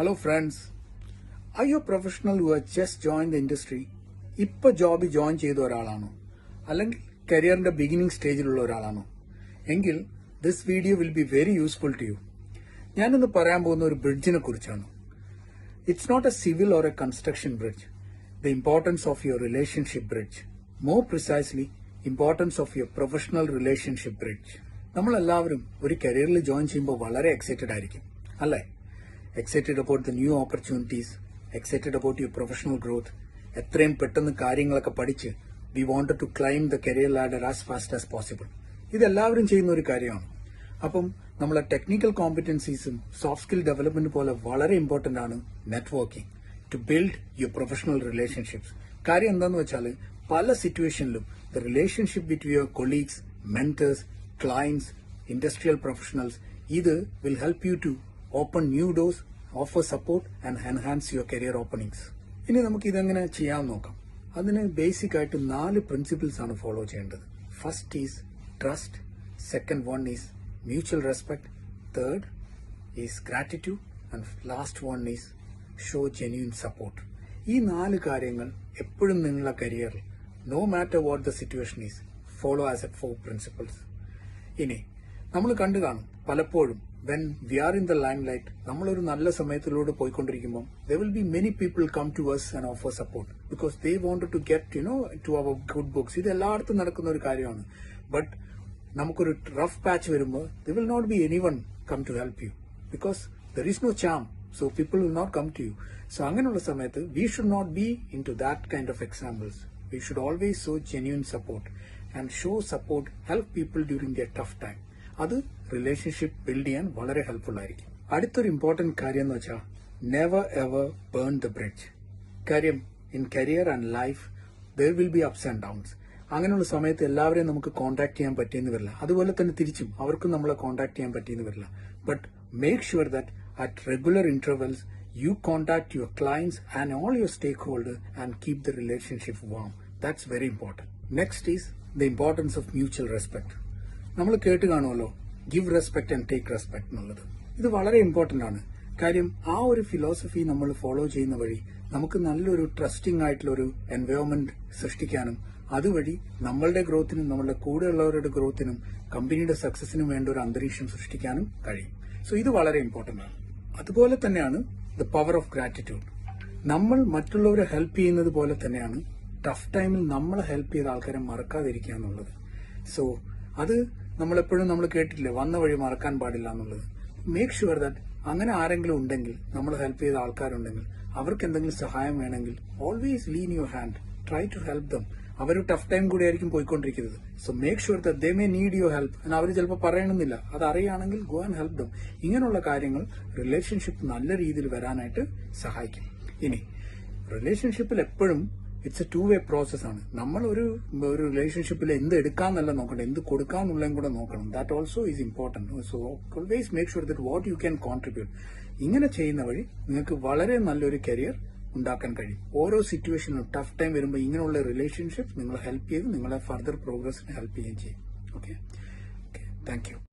Hello friends, are you a professional who has just joined the industry? ഇപ്പോൾ ജോബിൽ join ചെയ്ത ഒരാളാണോ അല്ലെങ്കിൽ കരിയറിന്റെ beginning സ്റ്റേജിലുള്ള ഒരാളാണോ എങ്കിൽ this video will be very useful to you. ഞാനിന്ന് പറയാൻ പോകുന്ന ഒരു ബ്രിഡ്ജിനെ കുറിച്ചാണ്. It's not a civil or a construction bridge. The importance of your relationship bridge, more precisely importance of your professional relationship bridge. നമ്മളെല്ലാവരും ഒരു കരിയറിൽ ജോയിൻ ചെയ്യുമ്പോൾ വളരെ എക്സൈറ്റഡ് ആയിരിക്കും, അല്ലേ? Excited about the new opportunities, excited about your professional growth. എത്രയും പെട്ടെന്ന് കാര്യങ്ങളൊക്കെ പഠിച്ച് we wanted to climb the career ladder as fast as possible. ഇതെല്ലാവരും ചെയ്യുന്ന ഒരു കാര്യമാണ്. അപ്പം നമ്മളെ ടെക്നിക്കൽ കോമ്പറ്റൻസീസും സോഫ്റ്റ് സ്കിൽ ഡെവലപ്മെന്റ് പോലെ വളരെ ഇമ്പോർട്ടന്റ് ആണ് networking to build your professional relationships. കാര്യം എന്താന്ന് വെച്ചാൽ പല സിറ്റുവേഷനിലും the relationship between your colleagues, mentors, clients, industrial professionals, ഇത് will help you to open new doors, offer support and enhance your career openings. ഇനി നമുക്ക് ഇതെങ്ങനെ ചെയ്യാമെന്ന് നോക്കാം. അതിന് ബേസിക് ആയിട്ട് 4 പ്രിൻസിപ്പിൾസ് ആണ് ഫോളോ ചെയ്യേണ്ടത്. First is trust, second one is mutual respect, third is gratitude and last one is show genuine support. ഈ 4 കാര്യങ്ങൾ എപ്പോഴും നിങ്ങളുടെ കരിയറിൽ no matter what the situation is follow as a 4 principles. ഇനി നമ്മൾ കണ്ടു കാണും പലപ്പോഴും when we are in the limelight, നമ്മളൊരു നല്ല സമയത്തിലൂടെ പോയിക്കൊണ്ടിരിക്കുമ്പോൾ there will be many people come to us and offer support because they wanted to get to our good books. ഇത് എല്ലായിടത്തും നടക്കുന്ന ഒരു കാര്യമാണ്. ബട്ട് നമുക്കൊരു റഫ് പാച്ച് വരുമ്പോൾ there will not be anyone come to help you because there is no charm, so people will not come to you. So അങ്ങനെയുള്ള സമയത്ത് we should not be into that kind of examples. We should always show genuine support and show support, help people during their tough time. അത് relationship build ചെയ്യാൻ വളരെ helpful ആയിരിക്കും. അടുത്തൊരു important കാര്യം എന്ന് വെച്ചാൽ never ever burn the bridge. കാര്യം in career and life there will be ups and downs. അങ്ങനെയുള്ള സമയത്ത് എല്ലാവരെയും നമുക്ക് കോൺടാക്ട് ചെയ്യാൻ പറ്റിയെന്ന് വരില്ല, അതുപോലെ തന്നെ തിരിച്ചും അവർക്കും നമ്മളെ കോൺടാക്ട് ചെയ്യാൻ പറ്റിയെന്ന് വരില്ല. But make sure that at regular intervals you contact your clients and all your stakeholders and keep the relationship warm. That's very important. Next is the importance of mutual respect. നമ്മൾ കേട്ട് കാണുമല്ലോ, give respect and take respect എന്നുള്ളത്. ഇത് വളരെ important ആണ്. കാര്യം ആ ഒരു ഫിലോസഫി നമ്മൾ ഫോളോ ചെയ്യുന്ന വഴി നമുക്ക് നല്ലൊരു ട്രസ്റ്റിംഗ് ആയിട്ടുള്ള ഒരു എൻവയോൺമെന്റ് സൃഷ്ടിക്കാനും അതുവഴി നമ്മളുടെ ഗ്രോത്തിനും നമ്മളുടെ കൂടെയുള്ളവരുടെ ഗ്രോത്തിനും കമ്പനിയുടെ സക്സസിനും വേണ്ട ഒരു അന്തരീക്ഷം സൃഷ്ടിക്കാനും കഴിയും. സോ ഇത് വളരെ ഇമ്പോർട്ടന്റ് ആണ്. അതുപോലെ തന്നെയാണ് ദ പവർ ഓഫ് ഗ്രാറ്റിറ്റ്യൂഡ്. നമ്മൾ മറ്റുള്ളവരെ ഹെൽപ്പ് ചെയ്യുന്നത് പോലെ തന്നെയാണ് ടഫ് ടൈമിൽ നമ്മളെ ഹെൽപ്പ് ചെയ്ത ആൾക്കാരെ മറക്കാതിരിക്കുക എന്നുള്ളത്. സോ അത് നമ്മളെപ്പോഴും നമ്മൾ കേട്ടിട്ടില്ലേ, വന്ന വഴി മറക്കാൻ പാടില്ല എന്നുള്ളത്. മേക്ക് ഷുവർ ദാറ്റ് അങ്ങനെ ആരെങ്കിലും ഉണ്ടെങ്കിൽ, നമ്മൾ ഹെൽപ്പ് ചെയ്ത ആൾക്കാരുണ്ടെങ്കിൽ, അവർക്ക് എന്തെങ്കിലും സഹായം വേണമെങ്കിൽ always lean your hand, try to help them. അവർ ടഫ് ടൈം കൂടി ആയിരിക്കും പോയിക്കൊണ്ടിരിക്കുന്നത്. So make sure that they may need your help. അവർ ചിലപ്പോൾ പറയണമെന്നില്ല, അത് അറിയുകയാണെങ്കിൽ ഗോ ആൻഡ് ഹെൽപ്പ് ദം. ഇങ്ങനെയുള്ള കാര്യങ്ങൾ റിലേഷൻഷിപ്പ് നല്ല രീതിയിൽ വരാനായിട്ട് സഹായിക്കും. ഇനി റിലേഷൻഷിപ്പിൽ എപ്പോഴും ഇറ്റ്സ് എ 2-way പ്രോസസ് ആണ്. നമ്മൾ ഒരു റിലേഷൻഷിപ്പിൽ എന്ത് എടുക്കാന്നല്ല നോക്കണം, എന്ത് കൊടുക്കാന്നുള്ളതും കൂടെ നോക്കണം. That also is important. So always make sure that what you can contribute. ഇങ്ങനെ ചെയ്യുന്ന വഴി നിങ്ങൾക്ക് വളരെ നല്ലൊരു കരിയർ ഉണ്ടാക്കാൻ കഴിയും. ഓരോ സിറ്റുവേഷനിലും ടഫ് ടൈം വരുമ്പോൾ ഇങ്ങനെയുള്ള റിലേഷൻഷിപ്പ് നിങ്ങളെ ഹെൽപ്പ് ചെയ്ത് നിങ്ങളെ ഫർദർ പ്രോഗ്രസിന് ഹെൽപ്പ് ചെയ്യുകയും ചെയ്യും. Okay, thank you.